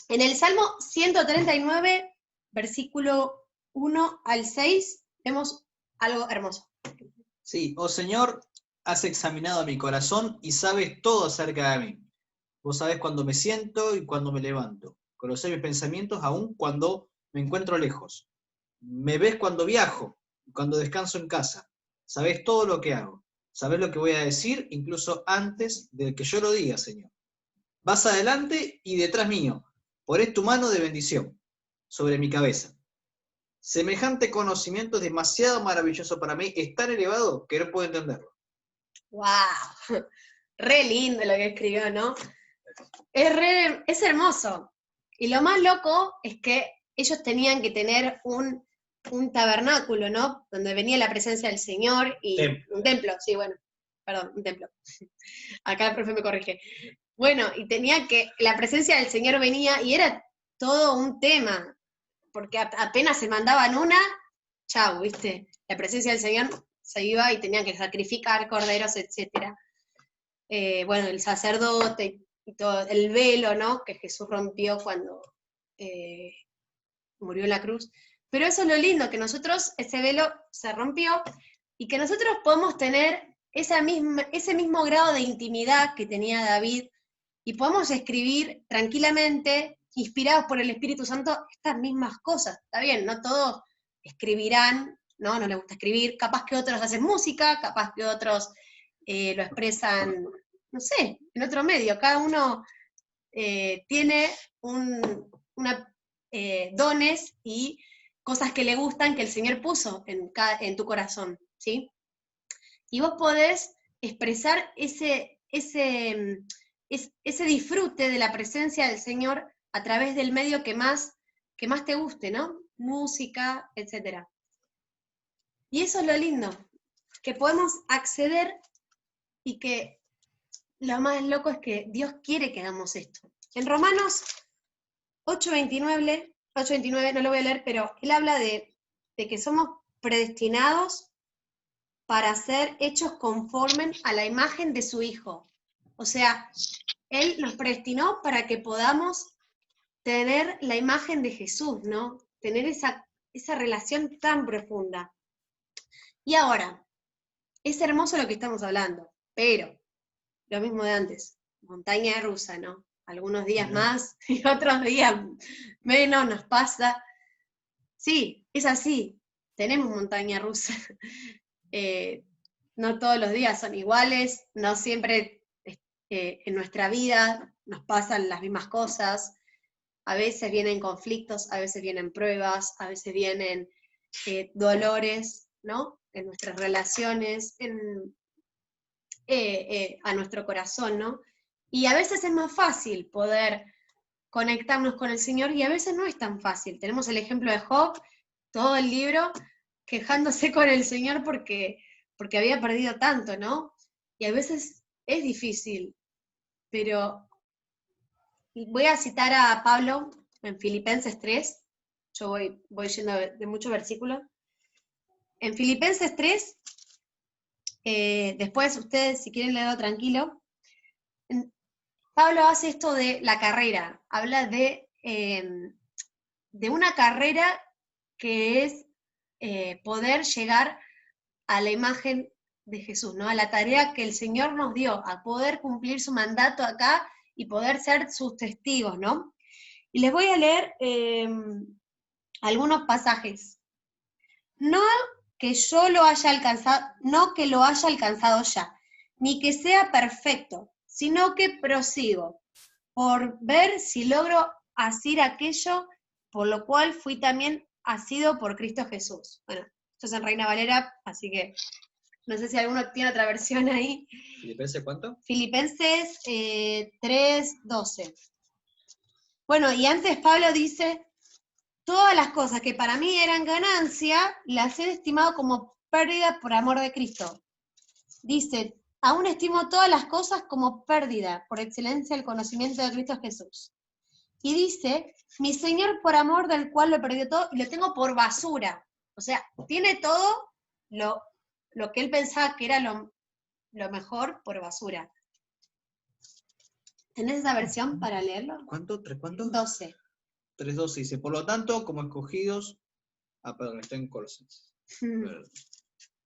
En el Salmo 139, versículo 1 al 6, vemos algo hermoso. Sí, oh Señor, has examinado mi corazón y sabes todo acerca de mí. Vos sabés cuándo me siento y cuándo me levanto. Conocés mis pensamientos aún cuando me encuentro lejos. Me ves cuando viajo y cuando descanso en casa. Sabés todo lo que hago. Sabés lo que voy a decir incluso antes de que yo lo diga, Señor. Vas adelante y detrás mío. Ponés tu mano de bendición sobre mi cabeza. Semejante conocimiento es demasiado maravilloso para mí, es tan elevado que no puedo entenderlo. ¡Wow! Re lindo lo que escribió, ¿no? Es hermoso. Y lo más loco es que ellos tenían que tener un tabernáculo, ¿no? Donde venía la presencia del Señor y un templo, sí, bueno, perdón, un templo. Acá el profe me corrige. Bueno, y la presencia del Señor venía y era todo un tema, porque apenas se mandaban una, chau, ¿viste? La presencia del Señor se iba y tenían que sacrificar corderos, etc. Bueno, el sacerdote y todo, el velo, ¿no? Que Jesús rompió cuando murió en la cruz. Pero eso es lo lindo, que nosotros, ese velo se rompió, y que nosotros podemos tener ese mismo grado de intimidad que tenía David, y podemos escribir tranquilamente, inspirados por el Espíritu Santo, estas mismas cosas. Está bien, no todos escribirán, no les gusta escribir, capaz que otros hacen música, capaz que otros lo expresan, no sé, en otro medio. Cada uno tiene dones y cosas que le gustan, que el Señor puso en tu corazón, ¿sí? Y vos podés expresar ese disfrute de la presencia del Señor a través del medio que más te guste, ¿no? Música, etc. Y eso es lo lindo, que podemos acceder, y que lo más loco es que Dios quiere que hagamos esto. En Romanos 8:29, no lo voy a leer, pero él habla de que somos predestinados para ser hechos conforme a la imagen de su Hijo. O sea, Él nos predestinó para que podamos tener la imagen de Jesús, ¿no? tener esa relación tan profunda. Y ahora, es hermoso lo que estamos hablando, pero lo mismo de antes, montaña rusa, ¿no? Algunos días más y otros días menos nos pasa. Sí, es así, tenemos montaña rusa. No todos los días son iguales, no siempre en nuestra vida nos pasan las mismas cosas. A veces vienen conflictos, a veces vienen pruebas, a veces vienen dolores, ¿no? En nuestras relaciones, a nuestro corazón, ¿no? Y a veces es más fácil poder conectarnos con el Señor y a veces no es tan fácil. Tenemos el ejemplo de Job, todo el libro, quejándose con el Señor porque había perdido tanto, ¿no? Y a veces es difícil, pero voy a citar a Pablo en Filipenses 3, yo voy yendo de muchos versículos. En Filipenses 3, después ustedes si quieren leerlo tranquilo, Pablo hace esto de la carrera, habla de una carrera que es poder llegar a la imagen de Jesús, ¿no? A la tarea que el Señor nos dio, a poder cumplir su mandato acá y poder ser sus testigos, ¿no? Y les voy a leer algunos pasajes. No que yo lo haya alcanzado, no que lo haya alcanzado ya, ni que sea perfecto, sino que prosigo, por ver si logro hacer aquello por lo cual fui también asido por Cristo Jesús. Bueno, esto es en Reina Valera, así que no sé si alguno tiene otra versión ahí. ¿Filipenses cuánto? Filipenses 3:12. Bueno, y antes Pablo dice, todas las cosas que para mí eran ganancia, las he estimado como pérdida por amor de Cristo. Dice, aún estimo todas las cosas como pérdida, por excelencia el conocimiento de Cristo Jesús. Y dice, mi Señor por amor del cual lo perdió todo y lo tengo por basura. O sea, tiene todo lo que él pensaba que era lo mejor por basura. ¿Tenés esa versión para leerlo? ¿Cuánto? ¿3 cuánto? 12. 3:12 dice, por lo tanto, como escogidos... Ah, perdón, está en Colosenses.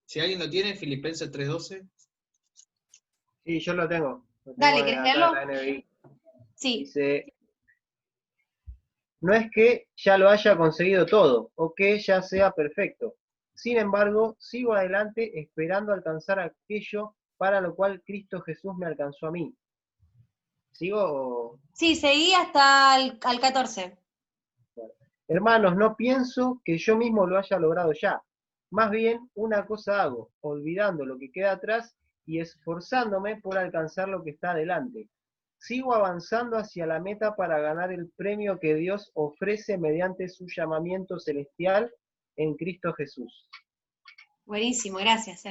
Si alguien lo tiene, Filipenses 3:12. Sí, yo lo tengo. Lo tengo Dale, ¿querés acá leerlo? en la NBI. Sí. Dice, no es que ya lo haya conseguido todo o que ya sea perfecto. Sin embargo, sigo adelante esperando alcanzar aquello para lo cual Cristo Jesús me alcanzó a mí. ¿Sigo? Sí, seguí hasta al 14. Hermanos, no pienso que yo mismo lo haya logrado ya. Más bien, una cosa hago, olvidando lo que queda atrás y esforzándome por alcanzar lo que está adelante. Sigo avanzando hacia la meta para ganar el premio que Dios ofrece mediante su llamamiento celestial en Cristo Jesús. Buenísimo, gracias.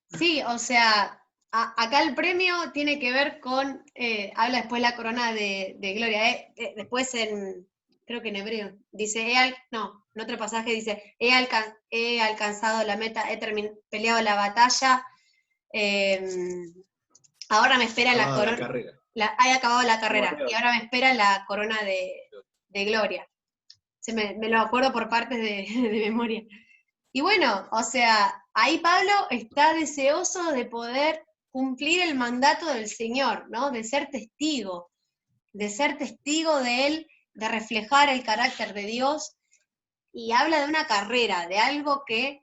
Sí, o sea, acá el premio tiene que ver con, habla después la corona de gloria, después creo que en hebreo, dice, en otro pasaje dice, he alcanzado la meta, peleado la batalla, ahora me espera la corona. La carrera. He acabado la carrera, y ahora me espera la corona de gloria. Me lo acuerdo por partes de memoria. Y bueno, o sea, ahí Pablo está deseoso de poder cumplir el mandato del Señor, ¿no? De ser testigo de Él, de reflejar el carácter de Dios, y habla de una carrera, de algo que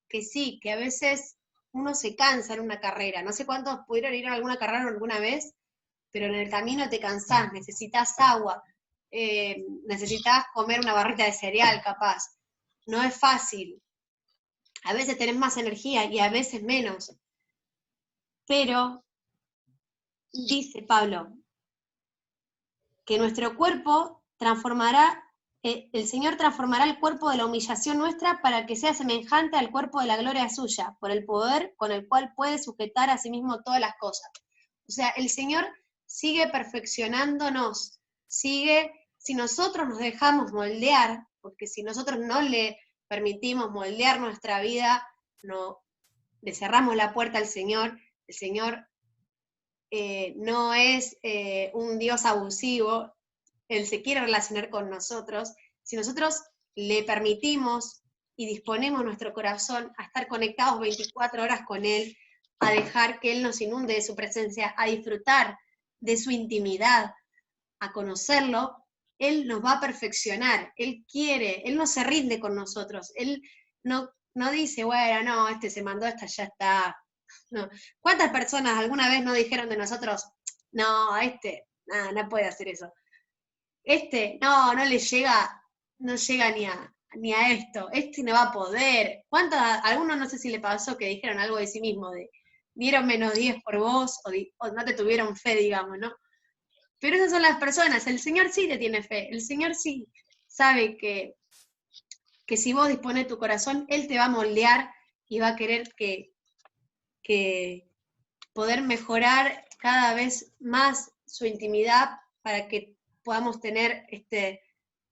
sí, que a veces uno se cansa en una carrera. No sé cuántos pudieron ir a alguna carrera alguna vez, pero en el camino te cansás, necesitas agua, necesitas comer una barrita de cereal capaz. No es fácil. A veces tenés más energía y a veces menos. Pero, dice Pablo, que nuestro cuerpo transformará, el Señor transformará el cuerpo de la humillación nuestra para que sea semejante al cuerpo de la gloria suya, por el poder con el cual puede sujetar a sí mismo todas las cosas. O sea, el Señor sigue perfeccionándonos, si nosotros nos dejamos moldear, porque si nosotros no le permitimos moldear nuestra vida, no le cerramos la puerta al Señor, el Señor no es un Dios abusivo, Él se quiere relacionar con nosotros. Si nosotros le permitimos y disponemos nuestro corazón a estar conectados 24 horas con Él, a dejar que Él nos inunde de su presencia, a disfrutar de su intimidad, a conocerlo, Él nos va a perfeccionar, Él quiere, Él no se rinde con nosotros, Él no dice, bueno, no, este se mandó, esta ya está. No. ¿Cuántas personas alguna vez no dijeron de nosotros, no, no puede hacer eso? No le llega, no llega ni a esto, no va a poder. Algunos no sé si le pasó que dijeron algo de sí mismo, de dieron menos 10 por vos, o no te tuvieron fe, digamos, ¿no? Pero esas son las personas, el Señor sí te tiene fe, el Señor sí sabe que si vos dispones tu corazón, Él te va a moldear y va a querer que poder mejorar cada vez más su intimidad para que podamos tener este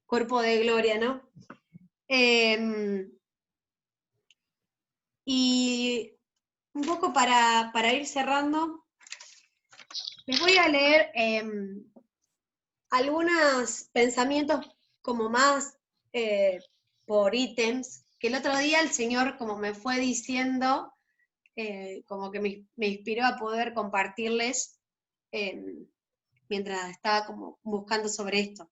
cuerpo de gloria, ¿no? Y un poco para ir cerrando, les voy a leer algunos pensamientos como más por ítems, que el otro día el Señor como me fue diciendo, como que me inspiró a poder compartirles mientras estaba como buscando sobre esto.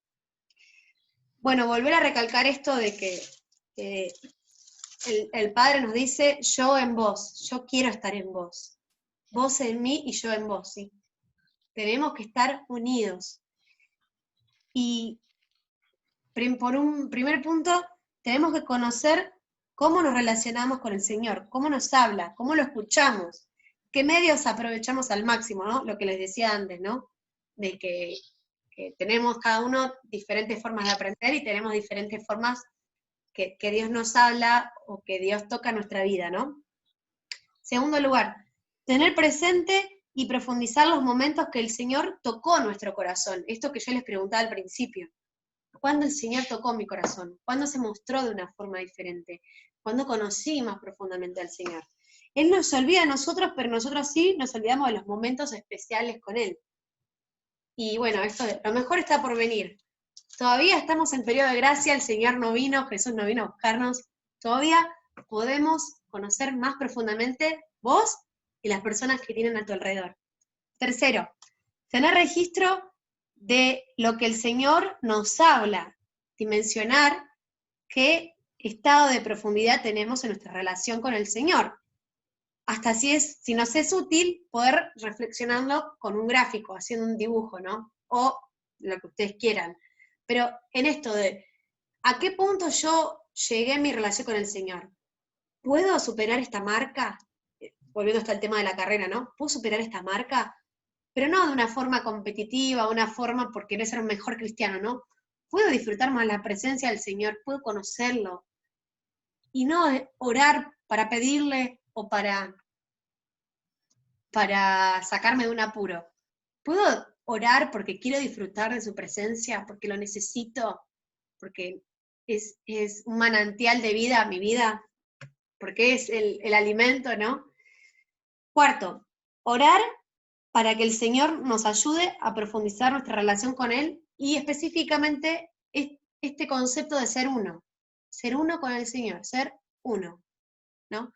Bueno, volver a recalcar esto de que el Padre nos dice, yo en vos, yo quiero estar en vos, vos en mí y yo en vos, ¿sí? Tenemos que estar unidos. Y por un primer punto, tenemos que conocer cómo nos relacionamos con el Señor, cómo nos habla, cómo lo escuchamos, qué medios aprovechamos al máximo, ¿no? Lo que les decía antes, ¿no? De que tenemos cada uno diferentes formas de aprender y tenemos diferentes formas que Dios nos habla o que Dios toca nuestra vida, ¿no? Segundo lugar, tener presente y profundizar los momentos que el Señor tocó nuestro corazón. Esto que yo les preguntaba al principio. ¿Cuándo el Señor tocó mi corazón? ¿Cuándo se mostró de una forma diferente? ¿Cuándo conocí más profundamente al Señor? Él no se olvida de nosotros, pero nosotros sí nos olvidamos de los momentos especiales con Él. Y bueno, lo mejor está por venir. Todavía estamos en periodo de gracia, el Señor no vino, Jesús no vino a buscarnos. Todavía podemos conocer más profundamente vos y las personas que tienen a tu alrededor. Tercero, tener registro de lo que el Señor nos habla, dimensionar qué estado de profundidad tenemos en nuestra relación con el Señor. Hasta si nos es útil, poder reflexionarlo con un gráfico, haciendo un dibujo, ¿no? O lo que ustedes quieran. Pero en esto de, ¿a qué punto yo llegué en mi relación con el Señor? ¿Puedo superar esta marca? Volviendo hasta el tema de la carrera, ¿no? ¿Puedo superar esta marca? Pero no de una forma competitiva, una forma por querer ser un mejor cristiano, ¿no? Puedo disfrutar más la presencia del Señor, puedo conocerlo, y no orar para pedirle o para sacarme de un apuro. ¿Puedo orar porque quiero disfrutar de su presencia, porque lo necesito, porque es un manantial de vida a mi vida, porque es el alimento, ¿no? Cuarto, orar para que el Señor nos ayude a profundizar nuestra relación con Él y específicamente este concepto de ser uno con el Señor, ser uno, ¿no?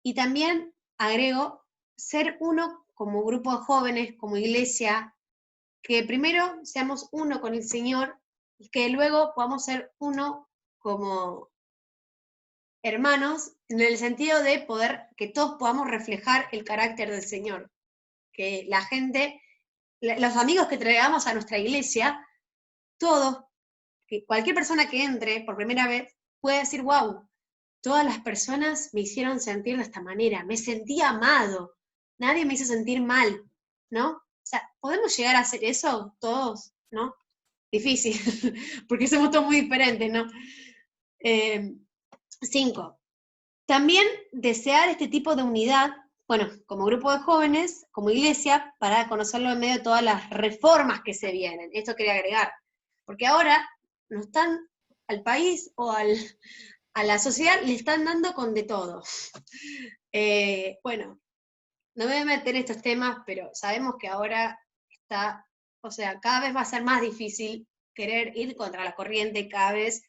Y también agrego, ser uno como grupo de jóvenes, como iglesia, que primero seamos uno con el Señor y que luego podamos ser uno como hermanos, en el sentido de que todos podamos reflejar el carácter del Señor. Que la gente, los amigos que traigamos a nuestra iglesia, todos, que cualquier persona que entre por primera vez puede decir, wow, todas las personas me hicieron sentir de esta manera, me sentí amado, nadie me hizo sentir mal, ¿no? O sea, ¿podemos llegar a hacer eso todos, no? Difícil, porque somos todos muy diferentes, ¿no? 5. También desear este tipo de unidad, bueno, como grupo de jóvenes, como iglesia, para conocerlo en medio de todas las reformas que se vienen. Esto quería agregar. Porque ahora nos están, al país o a la sociedad, le están dando con de todo. Bueno, no me voy a meter en estos temas, pero sabemos que ahora cada vez va a ser más difícil querer ir contra la corriente, cada vez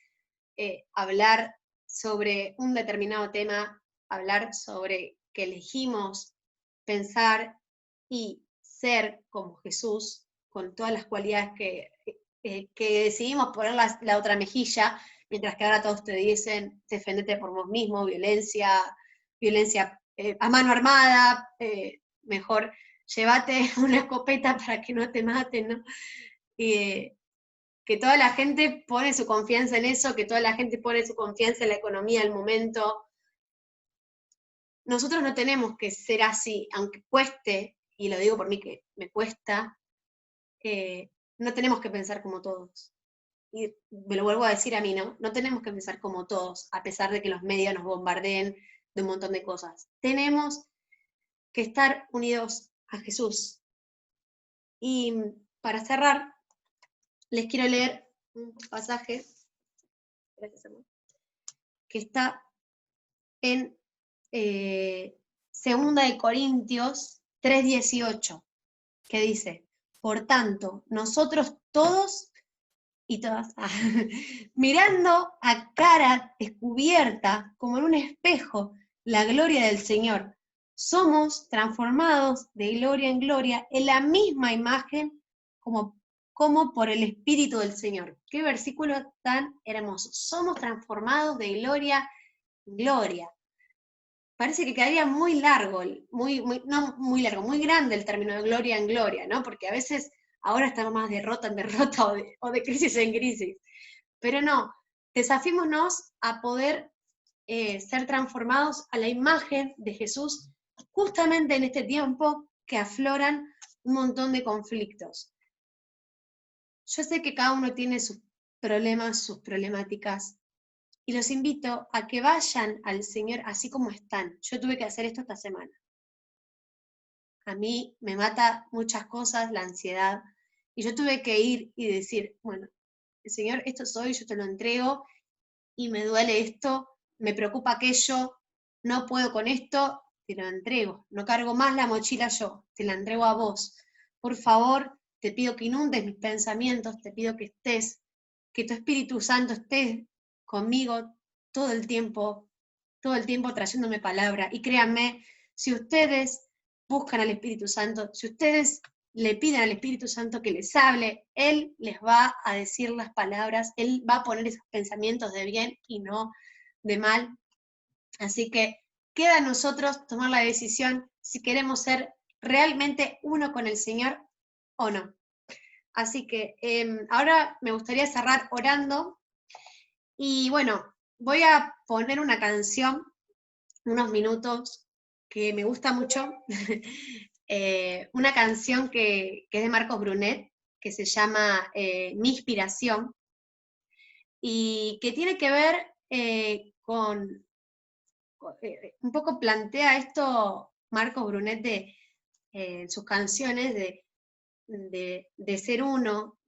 hablar sobre un determinado tema, hablar sobre que elegimos pensar y ser como Jesús, con todas las cualidades que decidimos poner la otra mejilla, mientras que ahora todos te dicen, defendete por vos mismo, violencia a mano armada, mejor llévate una escopeta para que no te maten, ¿no? Que toda la gente pone su confianza en eso, que toda la gente pone su confianza en la economía del momento. Nosotros no tenemos que ser así, aunque cueste, y lo digo por mí que me cuesta, no tenemos que pensar como todos. Y me lo vuelvo a decir a mí, ¿no? No tenemos que pensar como todos, a pesar de que los medios nos bombardeen de un montón de cosas. Tenemos que estar unidos a Jesús. Y para cerrar, les quiero leer un pasaje, gracias, amor, que está en 2 de Corintios 3:18, que dice, por tanto, nosotros todos y todas, mirando a cara descubierta, como en un espejo, la gloria del Señor, somos transformados de gloria en gloria en la misma imagen como por el Espíritu del Señor. Qué versículo tan hermoso. Somos transformados de gloria en gloria. Parece que quedaría muy largo, no muy largo, muy grande el término de gloria en gloria, ¿no? Porque a veces ahora estamos más de derrota en derrota o de crisis en crisis. Pero no, desafímonos a poder ser transformados a la imagen de Jesús justamente en este tiempo que afloran un montón de conflictos. Yo sé que cada uno tiene sus problemas, sus problemáticas, y los invito a que vayan al Señor así como están. Yo tuve que hacer esto esta semana. A mí me mata muchas cosas, la ansiedad, y yo tuve que ir y decir, bueno, Señor, esto soy, yo te lo entrego, y me duele esto, me preocupa aquello, no puedo con esto, te lo entrego. No cargo más la mochila yo, te la entrego a vos. Por favor, te pido que inundes mis pensamientos, te pido que estés, que tu Espíritu Santo esté conmigo todo el tiempo trayéndome palabra. Y créanme, si ustedes buscan al Espíritu Santo, si ustedes le piden al Espíritu Santo que les hable, Él les va a decir las palabras, Él va a poner esos pensamientos de bien y no de mal. Así que queda a nosotros tomar la decisión si queremos ser realmente uno con el Señor o no. Así que ahora me gustaría cerrar orando. Y bueno, voy a poner una canción, unos minutos, que me gusta mucho. Una canción que es de Marcos Brunet, que se llama Mi Inspiración, y que tiene que ver con un poco plantea esto Marcos Brunet en sus canciones de ser uno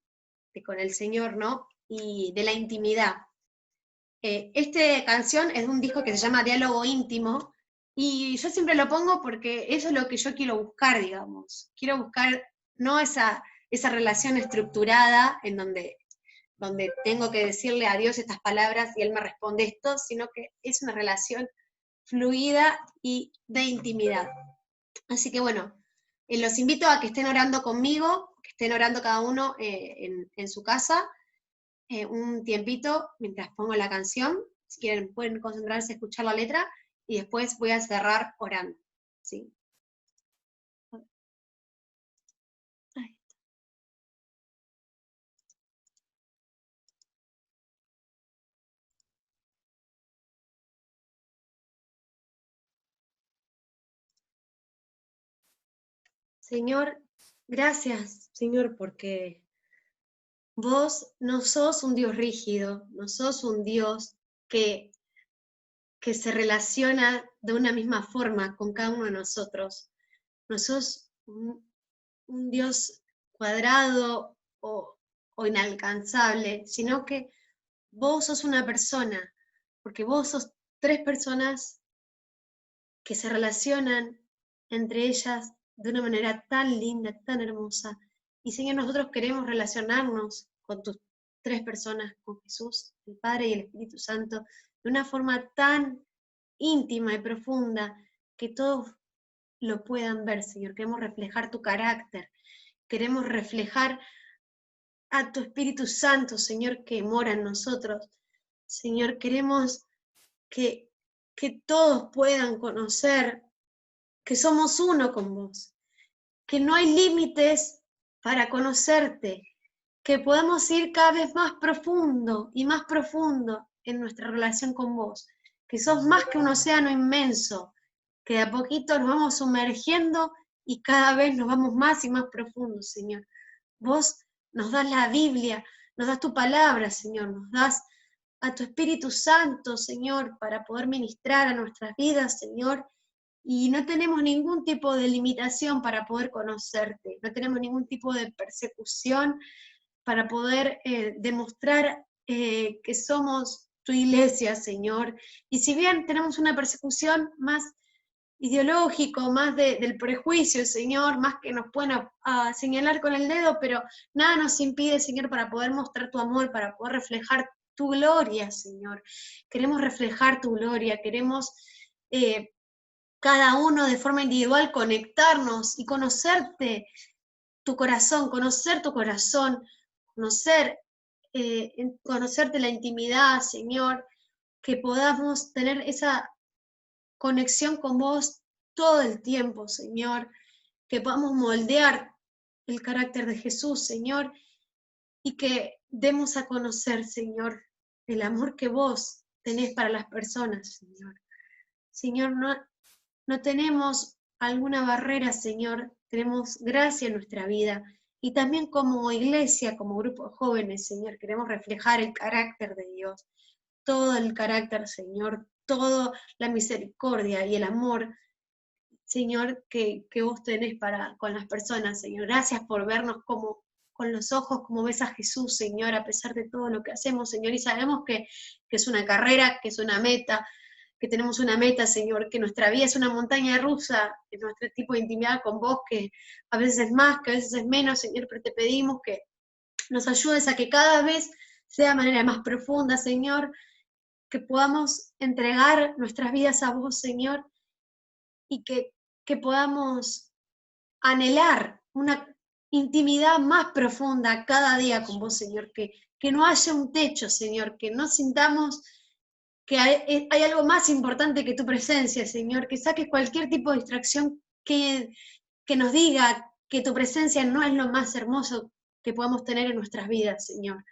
con el Señor, ¿no? Y de la intimidad. Esta canción es de un disco que se llama Diálogo Íntimo, y yo siempre lo pongo porque eso es lo que yo quiero buscar, digamos. Quiero buscar no esa relación estructurada en donde tengo que decirle a Dios estas palabras y Él me responde esto, sino que es una relación fluida y de intimidad. Así que bueno, los invito a que estén orando conmigo, que estén orando cada uno en su casa, un tiempito mientras pongo la canción. Si quieren pueden concentrarse a escuchar la letra y después voy a cerrar orando, ¿sí? Señor, gracias, Señor, porque vos no sos un Dios rígido, no sos un Dios que se relaciona de una misma forma con cada uno de nosotros. No sos un Dios cuadrado o inalcanzable, sino que vos sos una persona, porque vos sos 3 personas que se relacionan entre ellas de una manera tan linda, tan hermosa. Y Señor, nosotros queremos relacionarnos con tus tres personas con Jesús, el Padre y el Espíritu Santo, de una forma tan íntima y profunda que todos lo puedan ver, Señor. Queremos reflejar tu carácter, queremos reflejar a tu Espíritu Santo, Señor, que mora en nosotros. Señor, queremos que todos puedan conocer que somos uno con vos, que no hay límites para conocerte, que podamos ir cada vez más profundo y más profundo en nuestra relación con vos, que sos más que un océano inmenso, que de a poquito nos vamos sumergiendo y cada vez nos vamos más y más profundo, Señor. Vos nos das la Biblia, nos das tu palabra, Señor, nos das a tu Espíritu Santo, Señor, para poder ministrar a nuestras vidas, Señor, y no tenemos ningún tipo de limitación para poder conocerte, no tenemos ningún tipo de persecución para poder demostrar que somos tu iglesia, Señor. Y si bien tenemos una persecución más ideológico, más del prejuicio, Señor, más que nos pueden señalar con el dedo, pero nada nos impide, Señor, para poder mostrar tu amor, para poder reflejar tu gloria, Señor. Queremos reflejar tu gloria, queremos cada uno de forma individual conectarnos y conocerte, conocer tu corazón, conocerte la intimidad, Señor, que podamos tener esa conexión con vos todo el tiempo, Señor, que podamos moldear el carácter de Jesús, Señor, y que demos a conocer, Señor, el amor que vos tenés para las personas, Señor. Señor, no tenemos alguna barrera, Señor, tenemos gracia en nuestra vida. Y también como iglesia, como grupo de jóvenes, Señor, queremos reflejar el carácter de Dios, todo el carácter, Señor, toda la misericordia y el amor, Señor, que vos tenés con las personas, Señor. Gracias por vernos como con los ojos, como ves a Jesús, Señor, a pesar de todo lo que hacemos, Señor. Y sabemos que es una carrera, que es una meta, que tenemos una meta, Señor, que nuestra vida es una montaña rusa, en nuestro tipo de intimidad con vos, que a veces es más, que a veces es menos, Señor, pero te pedimos que nos ayudes a que cada vez sea de manera más profunda, Señor, que podamos entregar nuestras vidas a vos, Señor, y que podamos anhelar una intimidad más profunda cada día con vos, Señor, que no haya un techo, Señor, que no sintamos que hay algo más importante que tu presencia, Señor, que saques cualquier tipo de distracción que nos diga que tu presencia no es lo más hermoso que podamos tener en nuestras vidas, Señor.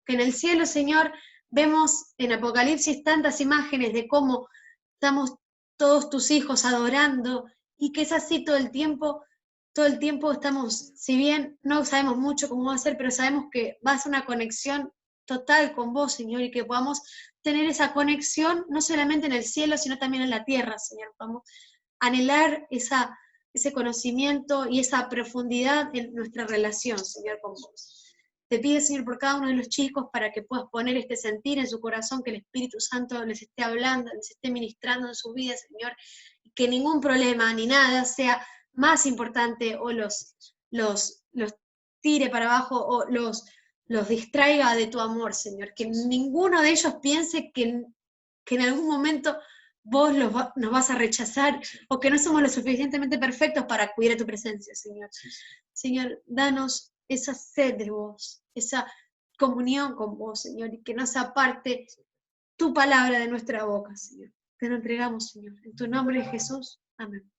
Que en el cielo, Señor, vemos en Apocalipsis tantas imágenes de cómo estamos todos tus hijos adorando, y que es así todo el tiempo estamos, si bien no sabemos mucho cómo va a ser, pero sabemos que va a ser una conexión total con vos, Señor, y que podamos tener esa conexión no solamente en el cielo, sino también en la tierra, Señor. Vamos a anhelar ese conocimiento y esa profundidad en nuestra relación, Señor, con vos. Te pido, Señor, por cada uno de los chicos, para que puedas poner este sentir en su corazón, que el Espíritu Santo les esté hablando, les esté ministrando en su vida, Señor, y que ningún problema ni nada sea más importante o los tire para abajo o los distraiga de tu amor, Señor. Que ninguno de ellos piense que en algún momento vos nos vas a rechazar, o que no somos lo suficientemente perfectos para acudir a tu presencia, Señor. Señor, danos esa sed de vos, esa comunión con vos, Señor, y que no se aparte tu palabra de nuestra boca, Señor. Te lo entregamos, Señor. En tu nombre, Jesús. Amén.